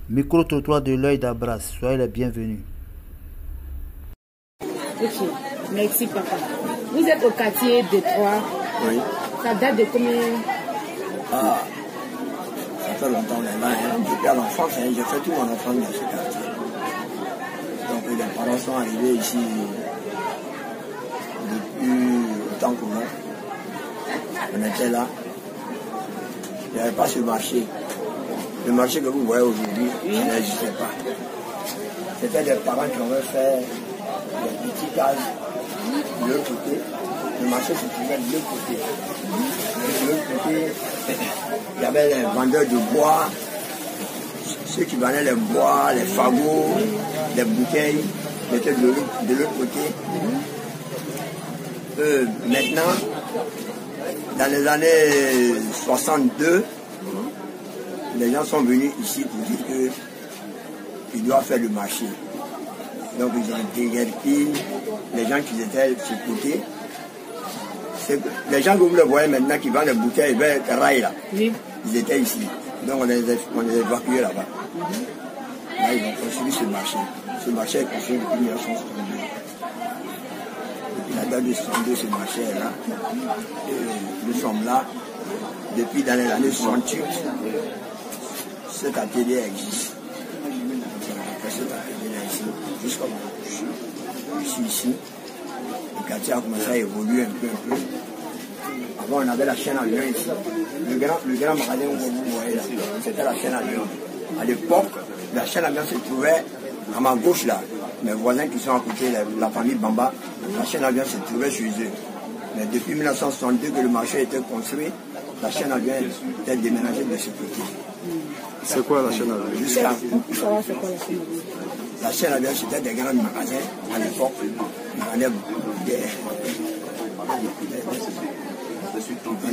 Micro-trottoir de l'œil d'Abras, soyez les bienvenus. Ok, merci papa. Vous êtes au quartier Détroit. Oui. Ça date de combien? Ah, ça fait longtemps maintenant. Depuis à l'enfance, j'ai fait tout mon enfance dans ce quartier. Donc les parents sont arrivés ici depuis autant que moi. On était là. Il n'y avait pas ce marché. Le marché que vous voyez aujourd'hui, ça n'existait pas. C'était des parents qui avaient fait des petites cases de l'autre côté. Le marché se trouvait de l'autre côté. De l'autre côté, il y avait les vendeurs de bois, ceux qui vendaient les bois, les fagots, les bouteilles, ils étaient de l'autre côté. Maintenant, dans les années 62, les gens sont venus ici pour dire qu'ils doivent faire le marché. Donc ils ont déguerpi les gens qui étaient sur le côté. Les gens que vous le voyez maintenant qui vendent les bouteilles vers Rail, là, ils étaient ici. Donc on les a évacués là-bas. Là, ils ont construit ce marché. Ce marché est construit depuis 1962. Depuis la date de 62, ce marché est là. Et nous sommes là. Depuis dans les années 68, cet atelier existe. Après cet atelier ici, jusqu'à je suis ici. Le quartier a commencé à évoluer un peu. Avant, on avait la chaîne à lion ici. Le grand magasin que vous voyez là, c'était la chaîne à lion. À l'époque, la chaîne à lion se trouvait à ma gauche là. Mes voisins qui sont à côté, la famille Bamba, la chaîne à lion se trouvait chez eux. Mais depuis 1962 que le marché a été construit, la chaîne à lion était déménagée de ce côté. C'est quoi la chaîne à lion? La chaîne à lion, c'était des grands magasins à l'époque. Il y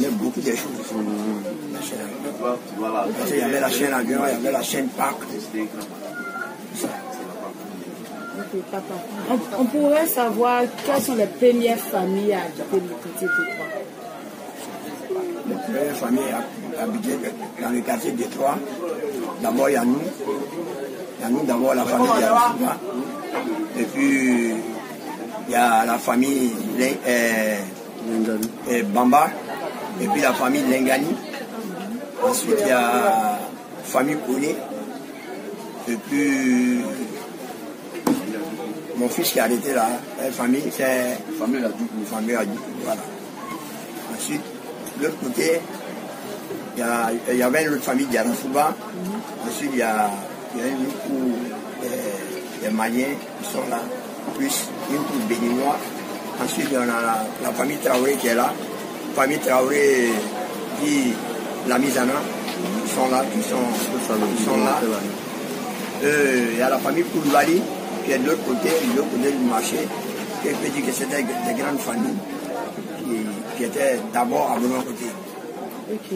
avait beaucoup de choses. Il y avait la chaîne à lion, il y avait la chaîne Parc. Okay, papa. On pourrait savoir quelles sont les premières familles à habiter le quartier Détroit. Les premières familles à habiter dans le quartier Détroit, d'abord il y a nous. Il y a nous d'abord la famille de Yarouba. Et puis il y a la famille Bamba. Et puis la famille Lengani. Ensuite il y a la famille Kone. Et puis mon fils qui a arrêté là, la famille, c'est famille Adjou. Voilà. Ensuite, de l'autre côté, il y avait une autre famille d'Yarouba. Ensuite, il y a une pour les Maliens qui sont là, plus une pour Béninois. Ensuite, on a la famille Traoré qui est là. La famille Traoré qui la mise en œuvre, qui sont là, qui sont là. Il y a la famille Koulibaly qui est de l'autre côté du marché, qui peut dire que c'était des grandes familles qui étaient d'abord à mon côté. Ok.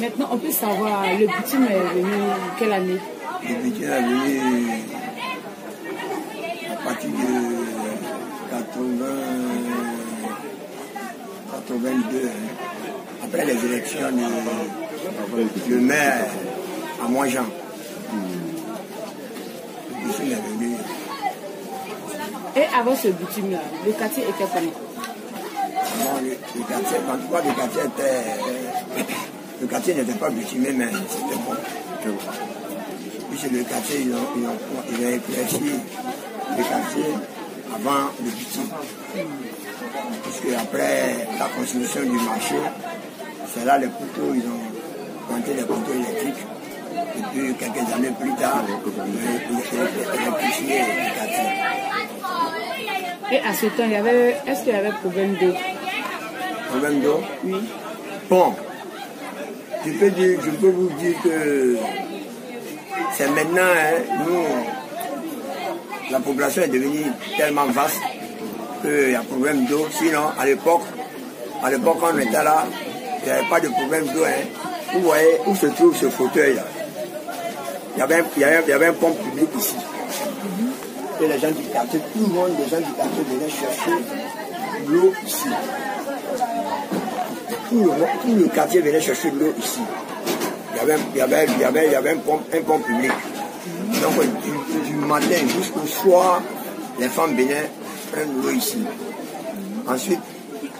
Maintenant, on peut savoir, le bitume est venu quelle année? Le bitume est venu à partir de 82, après les élections du maire à Montjean. Le bitume est venu. Et avant ce bitume-là, le quartier était comment? Bon, le quartier, en tout cas, le quartier n'était pas bitumé, mais c'était bon. Puis le quartier, ils ont éclairci le quartier avant le bitume. Puisque après la construction du marché, c'est là les poteaux, ils ont monté les poteaux électriques. Et puis quelques années plus tard, ils ont électrifié le quartier. Et à ce temps, est-ce qu'il y avait problème d'eau? Problème d'eau? Oui. Bon, je peux vous dire que c'est maintenant, nous, la population est devenue tellement vaste qu'il y a problème d'eau. Sinon, à l'époque, quand on était là, il n'y avait pas de problème d'eau. Vous voyez où se trouve ce fauteuil-là? Il y avait un pompe public ici. Et les gens du quartier, tout le monde, les gens du quartier venaient chercher l'eau ici. Tout le quartier venait chercher de l'eau ici. Il y avait un pompe public. Donc du matin jusqu'au soir, les femmes bénins prennent l'eau ici. Ensuite,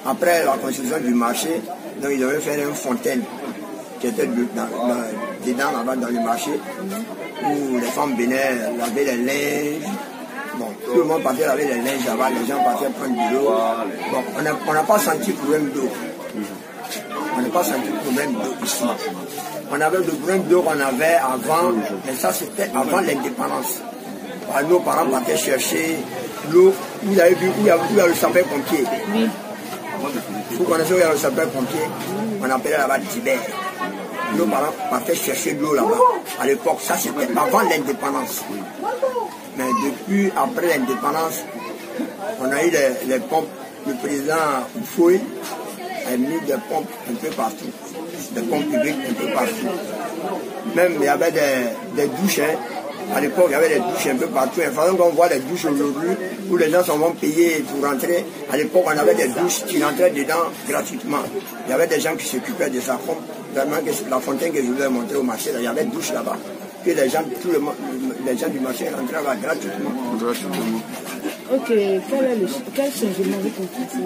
après la construction du marché, donc ils devaient faire une fontaine qui était dedans là-bas dans le marché, où les femmes bénins lavaient les linges. Bon, tout le monde partait laver les linges là-bas, les gens partaient prendre de l'eau. Bon, on n'a pas senti le problème d'eau. On n'a pas senti le problème d'eau ici. On avait le problème d'eau qu'on avait avant, mais ça c'était avant l'indépendance. Nos parents partaient chercher l'eau, vous avez vu où il y a le sapeur-pompier. Oui. Vous connaissez où il y a le sapeur-pompier? On appelait là-bas Tibet. Nos parents partaient chercher de l'eau là-bas. À l'époque, ça c'était avant l'indépendance. Mais depuis, après l'indépendance, on a eu les pompes. Le président Oufoué a mis des pompes un peu partout. Des pompes publiques un peu partout. Même il y avait des douches. Hein. À l'époque, il y avait des douches un peu partout. Il fallait qu'on voit les douches aujourd'hui où les gens vont payer pour rentrer. À l'époque, on avait des douches qui rentraient dedans gratuitement. Il y avait des gens qui s'occupaient de ça. Comme vraiment la fontaine que je voulais montrer au marché, là, il y avait des douches là-bas. Que les gens, les gens du marché rentraient là-bas gratuitement. Ok, quel changement vous constatez?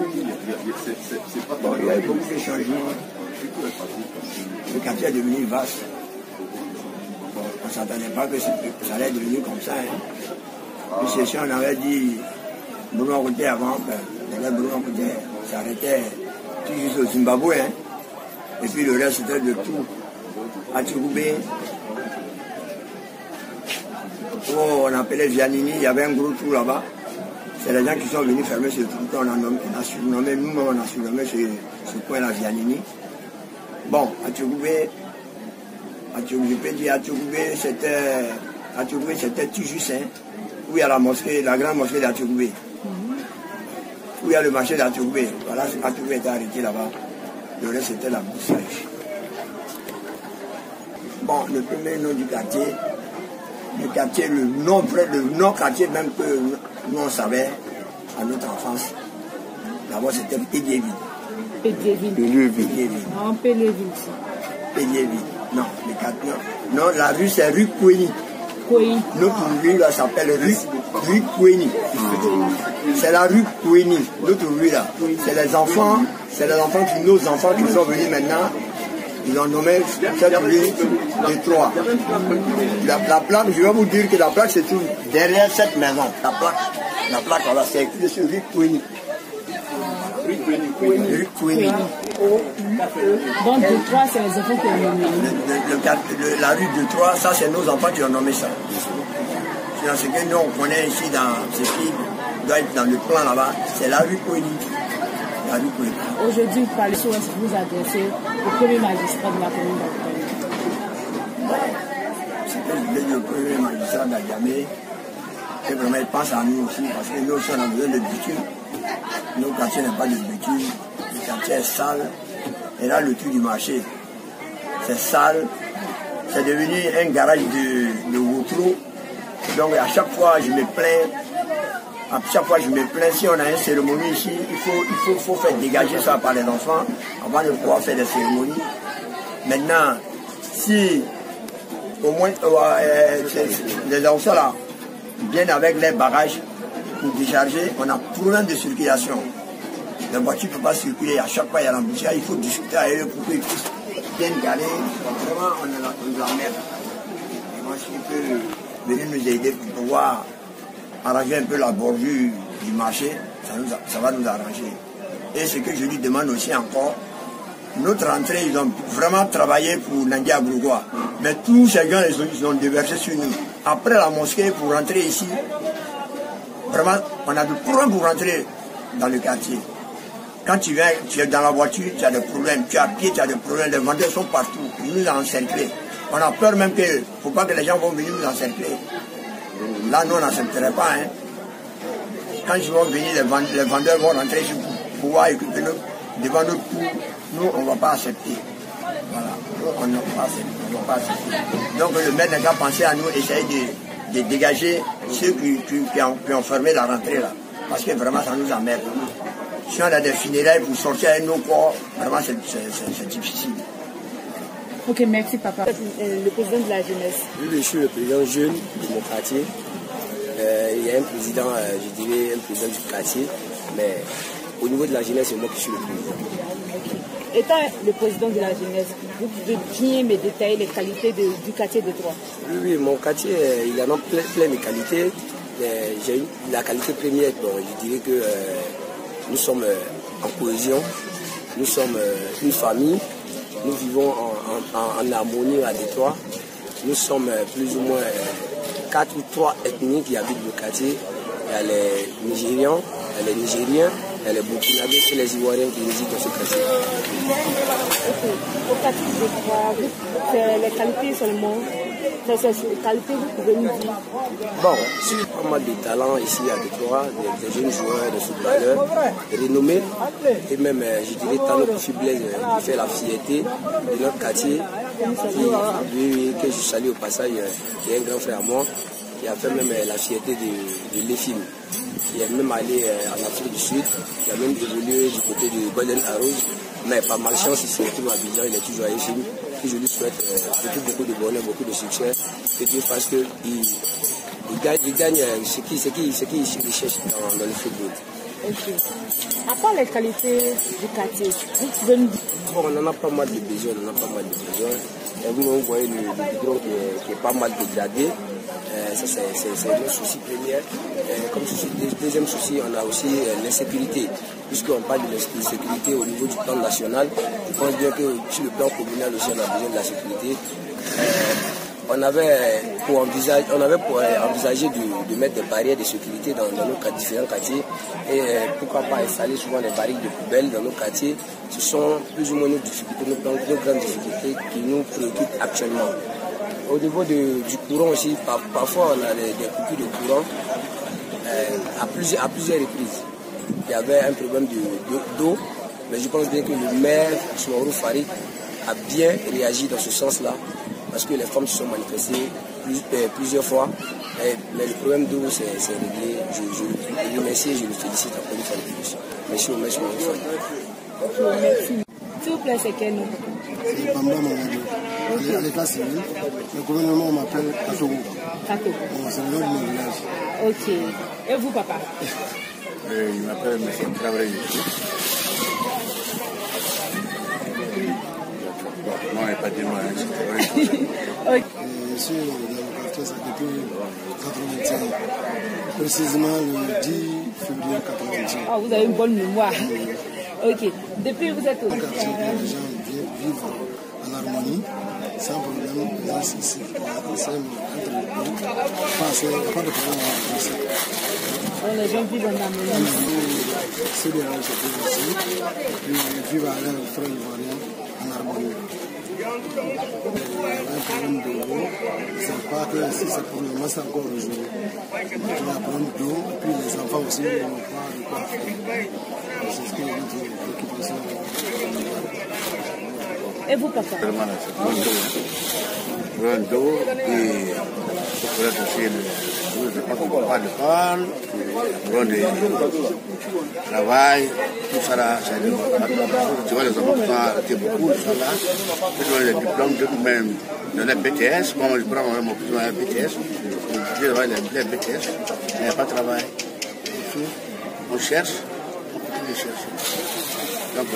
Bon, il y a eu beaucoup de changements. Le quartier est devenu vaste. Bon, on ne s'attendait pas que ça allait devenir comme ça. Hein. Puis si on avait dit Bruno Côté avant, Bruno Côté s'arrêtait tout juste au Zimbabwe. Hein. Et puis le reste c'était de tout. À Tchougoubé, on appelait Vianini, il y avait un gros trou là-bas. C'est les gens qui sont venus fermer ce trou qu'on a surnommé, nous-mêmes on a surnommé ce coin-là Vianini. Bon, à Tchougoubé, c'était Tijus, hein, où il y a la mosquée, la grande mosquée d'Atchougoubé. Où il y a le marché d'Atchougoubé. Voilà, Atchougoué était arrêté là-bas. Le reste c'était la Boussage. Bon, le premier nom du quartier, le nom quartier même que nous on savait à notre enfance. D'abord c'était Pédiéville. Pédiéville. Non, Pédiéville. Pédiéville. Non, le quartier. Non, la rue c'est rue Kouéni. Notre rue là s'appelle rue Kouéni. C'est la rue Kouéni. Notre rue là. C'est les enfants nos enfants qui sont venus maintenant. Ils ont nommé cette rue de Troyes. La plaque, je vais vous dire que la plaque se trouve derrière cette maison. La plaque, voilà, c'est écrit sur rue Kouéni. Rue Kouéni. Donc de Troyes, c'est les enfants qui ont nommé. La rue de Troyes, ça c'est nos enfants qui ont nommé ça. C'est dans ce que nous on connaît ici, dans ce qui doit être dans le plan là-bas, c'est la rue Kouéni. Aujourd'hui, vous parlez sur vous adresser au premier magistrat de la commune d'Abidjan. C'était le premier magistrat d'Adjamé. Et vraiment, il pense à nous aussi, parce que nous aussi, on a besoin de bitume. Nos quartiers n'ont pas de bitume. Le quartier est sale. Et là, le truc du marché, c'est sale. C'est devenu un garage de Woutro. Donc, à chaque fois, je me plains. Si on a une cérémonie ici, il faut faire dégager ça par les enfants avant de pouvoir faire des cérémonies. Maintenant, si au moins les enfants là viennent avec les bagages pour décharger, on a problème de circulation. Les voitures ne peuvent pas circuler, à chaque fois il y a l'embouteillage, il faut discuter avec eux pour qu'ils puissent bien garer. Vraiment, on nous emmerde. Et moi, si je peux venir nous aider pour pouvoir arranger un peu la bordure du marché, ça va nous arranger. Et ce que je lui demande aussi encore, notre entrée, ils ont vraiment travaillé pour Nandia Grougois. Mais tous ces gens, ils ont déversé sur nous. Après la mosquée, pour rentrer ici, vraiment, on a des problèmes pour rentrer dans le quartier. Quand tu viens, tu es dans la voiture, tu as des problèmes. Tu es à pied, tu as des problèmes. Les vendeurs sont partout. Ils nous ont encerclés. On a peur même que, il ne faut pas que les gens vont venir nous encercler. Là, nous, on n'accepterait pas. Hein. Quand ils vont venir, les vendeurs vont rentrer pour pouvoir occuper devant notre cour. Nous, on ne va pas accepter. Voilà. Nous, on ne va pas accepter. Donc, le maire n'a qu'à penser à nous, essayer de dégager ceux qui ont fermé la rentrée là. Parce que vraiment, ça nous emmerde. Si on a des funérailles pour sortir avec nos corps, vraiment, c'est difficile. Ok, merci papa. Le président de la jeunesse. Oui, je suis le président jeune de mon quartier. Il y a un président, je dirais un président du quartier, mais au niveau de la jeunesse, c'est moi qui suis le président. Okay. Étant le président de la jeunesse, vous pouvez bien me détailler les qualités du quartier de Troyes? Oui, mon quartier, il en a plein de qualités. J'ai la qualité première, bon, je dirais que nous sommes en cohésion, nous sommes une famille, nous vivons en harmonie à Détroit. Nous sommes plus ou moins 4 ou 3 ethnies qui habitent le quartier. Il y a les Nigérians, il y a les Nigériens, il y a les Burkinabés et les Ivoiriens qui résident dans ce quartier. Au quartier de Détroit, c'est les qualités seulement. Ces qualités, vous pouvez nous dire? Bon, il y a pas mal de talents ici à Détroit, des jeunes joueurs, des footballeurs, renommés, et même, je dirais, Tano Kofi Blaise qui fait la fierté de notre quartier, que je salue au passage, qui est un grand frère à moi, qui a fait même la fierté de l'EFIM, qui est même allé en Afrique du Sud, qui a même évolué du côté de Golden Arrows, mais par malchance, il se retrouve à Abidjan, il est toujours à l'EFIM. Je lui souhaite beaucoup de bonheur, beaucoup de succès, que Dieu fasse qu'il gagne ce qu'il cherche dans le football. Okay. À part les qualités du quartier, vous pouvez nous dire? Bon, on en a pas mal de besoins, Et vous voyez le goudron qui est pas mal dégradé. Ça, c'est le souci premier. Comme deuxième souci, on a aussi l'insécurité. Puisqu'on parle de l'insécurité au niveau du plan national, je pense bien que sur le plan communal aussi, on a besoin de la sécurité. On avait pour envisager de mettre des barrières de sécurité dans nos différents quartiers et pourquoi pas installer souvent des barrières de poubelles dans nos quartiers. Ce sont plus ou moins nos difficultés, nos grandes difficultés qui nous préoccupent actuellement. Au niveau du courant aussi, parfois on a des coupures de courant à plusieurs reprises. Il y avait un problème d'eau, mais je pense bien que le maire, Soumarou Farid, a bien réagi dans ce sens-là, parce que les femmes se sont manifestées plusieurs fois, mais le problème d'eau c'est réglé. Je le remercie et je le félicite encore une fois de plus. Merci au maire Soumarou Farid. Merci. S'il vous plaît, c'est quel nom? C'est Bamba Mamadou. À l'état civil, le gouvernement m'appelle Katogo. Katogo. C'est le nom de mon village. Ok. Et vous, papa? Il m'appelle M. Traoré. Non, il n'y a pas de moi, c'est Traoré. Je suis dans le quartier depuis 85. Précisément le 10 février 85. Ah, vous avez une bonne mémoire. Ok. Depuis, vous êtes au quartier où les gens vivent en harmonie, sans problème. C'est entre pas de problème avec ça. Les gens vivent en harmonie. C'est des gens qui ici, ils vivent avec leurs frères ivoiriens en harmonie. Il y a un problème d'eau, c'est pas que si c'est pour le moment, c'est encore aujourd'hui. Il y a un problème d'eau, et puis les enfants aussi n'ont pas de quoi faire. C'est ce qui est notre préoccupation. Et vous, papa? Problème d'eau, et peut-être aussi le pas de parle, le travail, tout ça là, tu vois, les enfants qui ont arrêté beaucoup, tout ça là, ils ont les diplômes même de la BTS, moi je prends mon diplôme de la BTS, je vais les BTS, il n'y a pas de travail. On cherche, on cherche. Donc,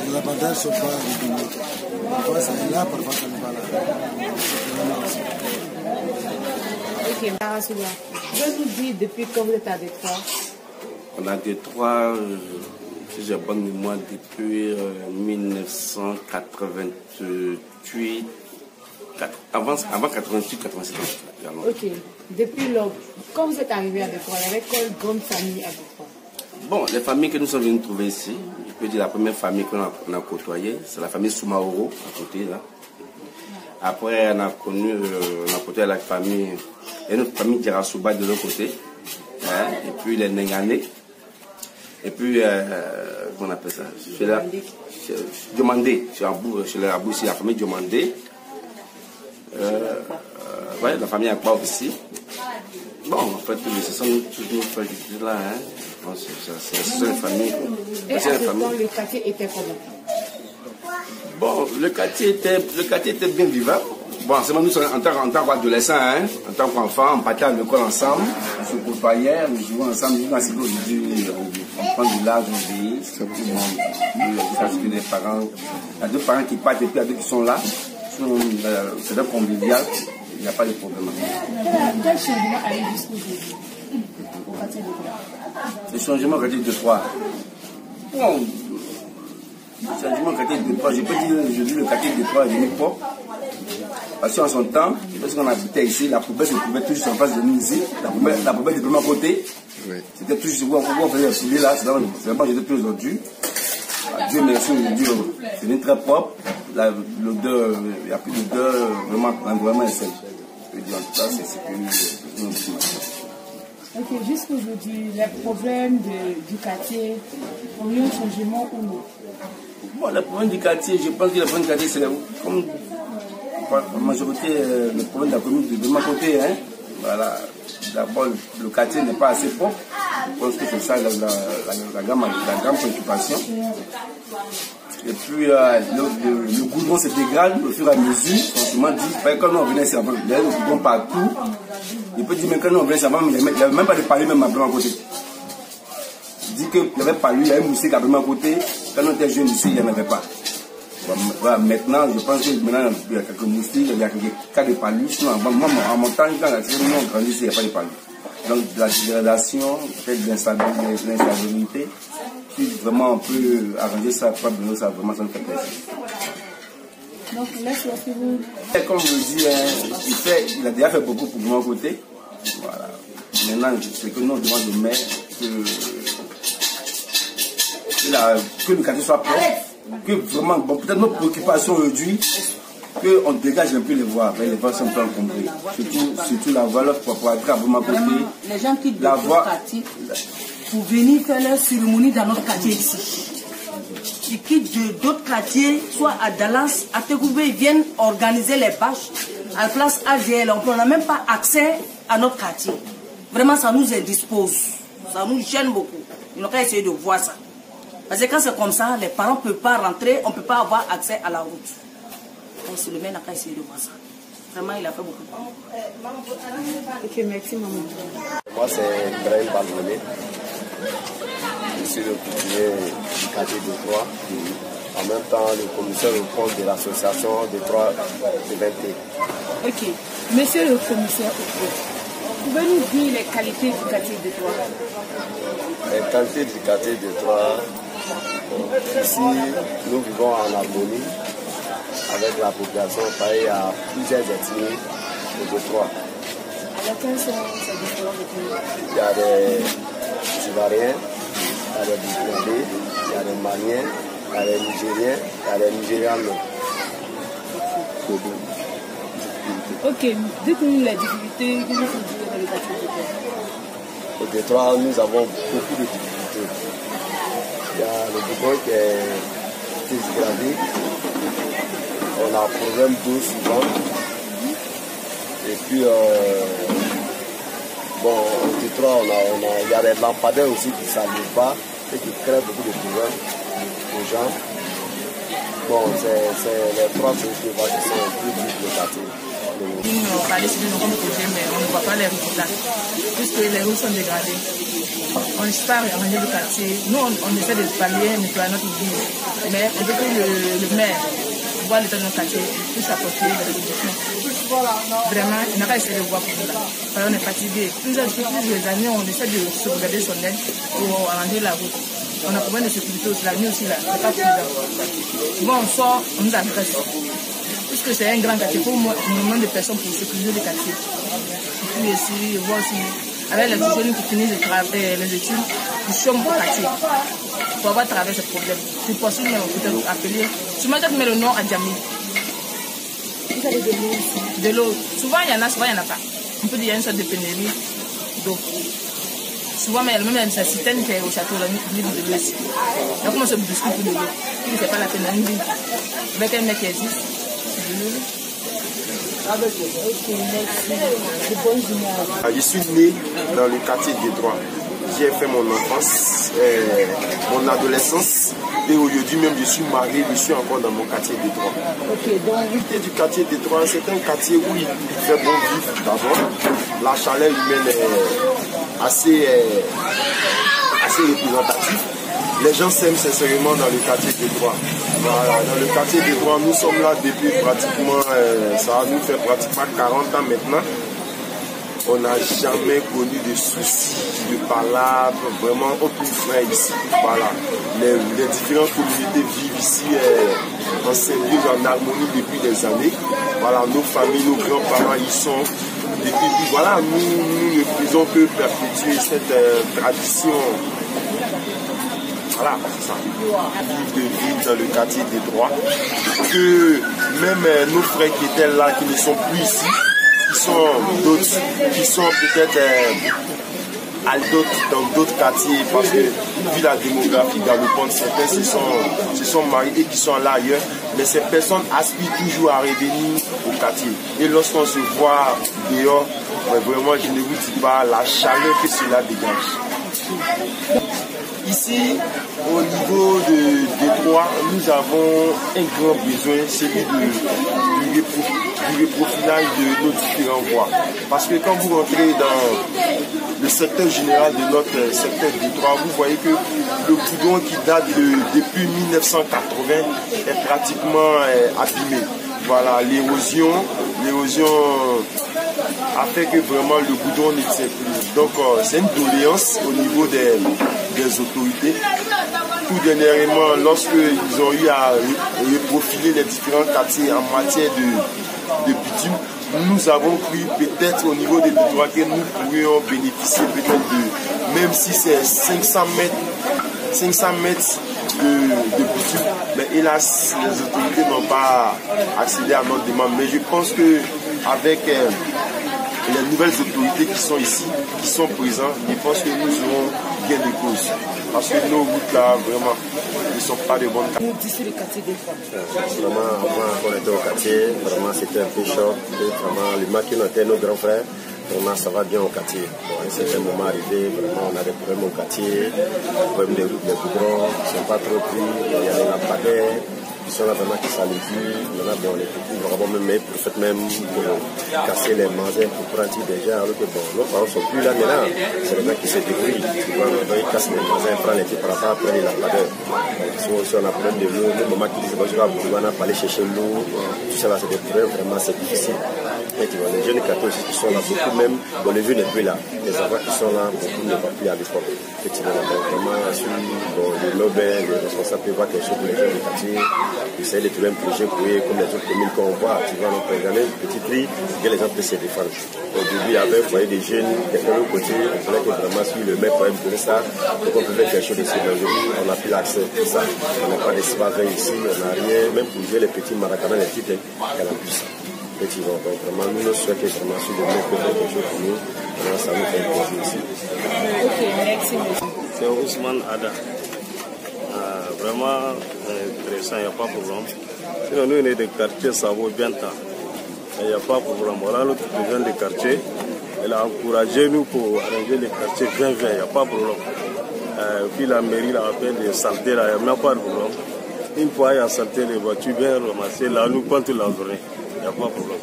les lampadaires ne sont pas réguliers. Parfois c'est là, parfois ça n'est pas là. Ok, Marasoula, vous pouvez nous dire depuis quand vous êtes à Détroit? On a Détroit, si j'ai bonne mémoire, depuis 1988, avant 88, 87 ans. Ok, depuis lors, quand vous êtes arrivé à Détroit, il y avait quelle grande famille à Détroit? Bon, les familles que nous sommes venus trouver ici, je peux dire la première famille qu'on a côtoyée, c'est la famille Soumaoro, à côté là. Après, on a côtoyé la famille, et notre famille Djarasouba de l'autre côté, hein, et puis les Nengané, et puis, comment on appelle ça, Diomandé, chez les Abou ici, la famille Diomandé, ouais, la famille Akba aussi. Bon, en fait, ce sont toutes nos frères qui étaient là. Hein. Bon, c'est la seule famille. Et à ce temps, le quartier était comment? Bon, le quartier était bien vivant. Bon, c'est nous, en tant qu'adolescents, hein, en tant qu'enfants, on partait à l'école ensemble, on se côtoyait, on jouait ensemble. On prend du large, on vieillit, c'est tout le monde. Ça, c'est des parents. Il y a deux parents qui partent et puis il y a deux qui sont là. C'est un convivial, il n'y a pas de problème. Quel changement a eu jusqu'aujourd'hui au quartier de Troyes? Le changement au quartier de Troyes. Bon, le changement au quartier de Troyes, je peux dire aujourd'hui le quartier de Troyes est devenu propre. Parce qu'en son temps, lorsqu'on habitait ici, la poubelle se trouvait toujours en face de nous ici. La poubelle du premier côté, c'était toujours où on faisait le soulier là, c'est vraiment j'étais plus aujourd'hui. Dieu merci, aujourd'hui, c'est devenu très propre. L'odeur, il n'y a plus d'odeur, vraiment, l'environnement est sec. En tout cas, c'est ce que nous Ok, jusqu'aujourd'hui, les problèmes du quartier ont eu un changement ou non? Bon, les problèmes du quartier, je pense que les problèmes du quartier, c'est comme la majorité, le problème de la commune de mon côté. Hein. Voilà. D'abord, le quartier n'est pas assez propre. Je pense que c'est ça la grande préoccupation. Et puis, le goudron se dégrade au fur et à mesure. Franchement, quand on venait ici avant, il y avait le goudron partout. Il peut dire, mais quand on venait ici avant, il n'y avait même pas de palu, même à mon côté. Il dit qu'il n'y avait pas lui, il y avait moustique à mon côté. Quand on était jeune ici, il n'y en avait pas. Voilà, maintenant, je pense que maintenant, il y a quelques moustiques, il y a quelques cas de palu. Sinon, moi, en montagne, quand on grandit ici, il n'y a pas de palu. Donc, la dégradation, peut-être l'instabilité, si vraiment on peut arranger ça, ça vraiment ça nous fait plaisir. Donc, laisse-le que vous. Comme je le dis, il a déjà fait beaucoup pour mon côté. Voilà. Maintenant, c'est que nous devons le maire que le quartier soit propre. Que vraiment, bon, peut-être notre préoccupation aujourd'hui, qu'on dégage un peu les voies, mais les voies sont pas encombrées. Surtout la voie, pour pouvoir être à mon côté. Les gens quittent notre quartier pour venir faire leur cérémonie dans notre quartier ici. Ils quittent d'autres quartiers, soit à Dallas, à Tegoubé, ils viennent organiser les bâches à la place AGL. On n'a même pas accès à notre quartier. Vraiment, ça nous indispose. Ça nous gêne beaucoup. On va essayer de voir ça. Parce que quand c'est comme ça, les parents ne peuvent pas rentrer, on ne peut pas avoir accès à la route. Donc, le maire n'a qu'à essayer de voir ça. Vraiment, il a fait beaucoup. Ok, merci maman. Moi, c'est Ibrahim Balmane. Je suis le couturier du quartier de Troyes. En même temps, le commissaire au compte de l'association de Troyes de 20. Ok. Monsieur le commissaire au compte, pouvez-nous dire les qualités du quartier de Troyes? Les qualités du quartier de Troyes. Ici, nous vivons en harmonie avec la population, pareil à plusieurs ethnies de Troyes. Quelles sont ces différentes ethnies? Il y a des Ivoiriens, il y a des Burkinabés, il y a des Maliens, il y a des Nigériens, il y a des Nigérianos. Ok, dites-nous les difficultés que vous rencontrez dans le quartier de Troyes. Au Détroit, nous avons beaucoup de difficultés. Il y a le goudron qui est dégradé. On a un problème d'eau souvent. Et puis, bon, au Détroit, il y a des lampadaires aussi qui ne s'allument pas et qui créent beaucoup de problèmes aux gens. Bon, c'est les trois choses qui sont plus dures de quartier. On va décider de comme projet, mais on ne voit pas les résultats, puisque les routes sont dégradées. On ne sait pas arranger le quartier. Nous, on essaie de pallier, nettoyer notre ville. Mais on veut que le maire voit l'état de notre quartier, puisse apporter des solutions. Vraiment, il n'a pas essayé de voir pour cela. Parce qu'on est fatigué. Plusieurs années, on essaie de se regarder son aide pour arranger la route. On a problème de sécurité aussi, la nuit aussi, là. C'est pas suffisant. Souvent, on sort, on nous agresse. Puisque c'est un grand quartier, il faut un nombre de personnes pour sécuriser le quartier. Et puis ici, voir aussi, avec les jeunes qui finissent les études, ils chôment au quartier. Pour avoir traversé ce problème. C'est possible, mais on peut appeler. Souvent, quand on met le nom à Djamil. Vous avez de l'eau ici? De l'eau. Souvent, il y en a, souvent, il n'y en a pas. On peut dire qu'il y a une sorte de pénurie d'eau. Souvent, mais même c'est un système qui est au château, là, au niveau de l'eau ici. Donc, on se bouscule pour de l'eau. Il ne fait pas la pénurie. Avec un mec qui existe. Je suis né dans le quartier des Droits. J'ai fait mon enfance, mon adolescence et aujourd'hui même je suis marié, je suis encore dans mon quartier des Droits. Le du quartier des Droits, c'est un quartier où il fait bon vivre d'abord. La chaleur humaine est assez représentative. Les gens s'aiment sincèrement dans le quartier des Droits. Voilà, dans le quartier des Droits, nous sommes là depuis pratiquement, ça nous fait pratiquement 40 ans maintenant. On n'a jamais connu de soucis, de palabres, vraiment aucun frère ici. Voilà. Les différentes communautés vivent ici en symbiose, en harmonie depuis des années. Voilà, nos familles, nos grands-parents y sont. Depuis, voilà, nous ne faisons que perpétuer cette tradition. Voilà, c'est ça. De vivre dans le quartier des Droits. Que même nos frères qui étaient là, qui ne sont plus ici, qui sont peut-être dans d'autres quartiers, parce que vu la démographie galopante, certains se sont mariés et qui sont là ailleurs, mais ces personnes aspirent toujours à revenir au quartier. Et lorsqu'on se voit dehors, vraiment je ne vous dis pas la chaleur que cela dégage. Ici, au niveau de Détroit, nous avons un grand besoin, celui du reprofilage de nos différentes voies. Parce que quand vous rentrez dans le secteur général de notre secteur de Détroit, vous voyez que le goudron qui date depuis 1980 est pratiquement abîmé. Voilà, l'érosion a fait que vraiment le goudron ne tient plus. Donc c'est une doléance au niveau des autorités. Tout dernièrement, lorsqu'ils ont eu à reprofiler les différents quartiers en matière de bitume, nous avons cru peut-être au niveau des Détroits que nous pourrions bénéficier peut-être de, même si c'est 500 mètres de bitume. Mais hélas, les autorités n'ont pas accédé à notre demande. Mais je pense qu'avec les nouvelles autorités qui sont ici, qui sont présentes, je pense que nous aurons gain de cause. Parce que nos routes là, vraiment, ne sont pas de bonnes qualité. D'ici le quartier des femmes. Vraiment, avant qu'on était au quartier, vraiment c'était un peu chaud. Vraiment, les maquinots étaient nos grands frères. Vraiment, ça va bien au quartier. Bon, c'est un moment arrivé, vraiment, on a des problèmes au quartier, des problèmes des routes, des goudrons, qui ne sont pas trop pris. Il y a des lampadaires qui sont là vraiment qui s'allument. Maintenant, bon, les petits vagabonds même pour casser les magasins pour prendre des gens, alors que bon, nos parents ne sont plus là maintenant. C'est les gens qui se débrouillent. Ils cassent les magasins, prennent les petits parapas, prennent les lampadaires. Souvent, si on a problème de l'eau, les mamans qui disent bon, je vais à Bourgogne pour aller chercher l'eau, tout ça là, c'est des problèmes, vraiment, c'est difficile. Et tu vois, les jeunes catholiques aussi qui sont là, beaucoup même, bon, le vieux n'est plus là. Les enfants qui sont là, beaucoup ne vont plus à l'époque. Effectivement, vraiment, sur bon, les Nobel, les responsables peuvent voir quelque chose pour les jeunes du quartier, essayer de trouver un projet pour eux, comme les autres communes qu'on voit, tu vois, on peut gagner un petit prix, que les gens puissent se défendre. Au début, il y avait un foyer des jeunes, de l'autre côté, on voulait que vraiment, si le maire pouvait me donner ça, donc on pouvait faire quelque chose de ces aujourd'hui, on n'a plus l'accès à ça. On n'a pas de spavins ici, on n'a rien, même pour jouer les petits maracana, les petites, elle a plus ça. Effectivement, donc vraiment, nous nous souhaitons vraiment si le maire peut faire quelque chose pour nous, vraiment, ça nous fait un plaisir ici. Ok, merci. C'est Ousmane Ada. Vraiment intéressant, il n'y a pas de problème. Sinon, nous, on est des quartiers, ça vaut bien temps. Il n'y a pas de problème. Voilà, notre président des quartiers, elle a encouragé nous pour arranger les quartiers 20-20, il n'y a pas de problème. Puis la mairie l'a appelé des saletés, là, il n'y a même pas de problème. Une fois, il y a saleté, les voitures bien ramassées, là, nous, quand la journée, il n'y a pas de problème.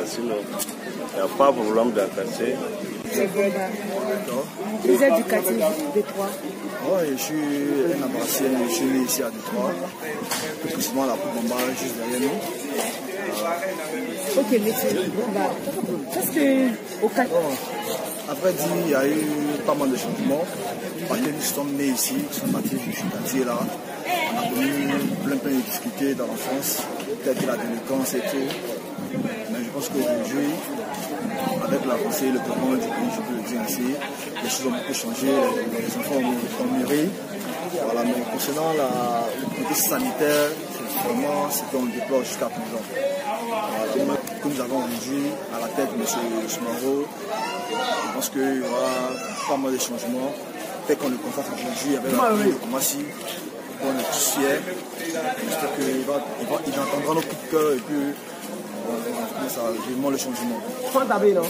Sinon, il n'y a pas de problème dans le quartier. Vous êtes du quartier de Détroit? Oui, je suis un abrassien, je suis né ici à Détroit, plus précisément à la Poubamba, juste derrière nous. Ok, mais qu'est-ce que au quartier? Après dit, il y a eu pas mal de changements, parce que nous sommes nés ici, nous sommes partis du quartier là. On a connu plein de difficultés dans l'enfance, peut-être la délinquance et tout. Mais je pense qu'aujourd'hui, avec l'avancée, le développement du pays, je peux le dire ainsi, les choses ont beaucoup changé, les enfants ont mûri. Voilà, mais concernant le côté sanitaire, c'est vraiment ce qu'on déplore jusqu'à présent. Comme nous avons aujourd'hui à la tête de M. Soumaro, je pense qu'il y aura pas mal de changements. Peut-être qu'on le constate aujourd'hui avec la commune de Koumassi, on est tous fiers. J'espère qu'il entendra nos coups de cœur et puis ça, vivement le changement. Fanta, non?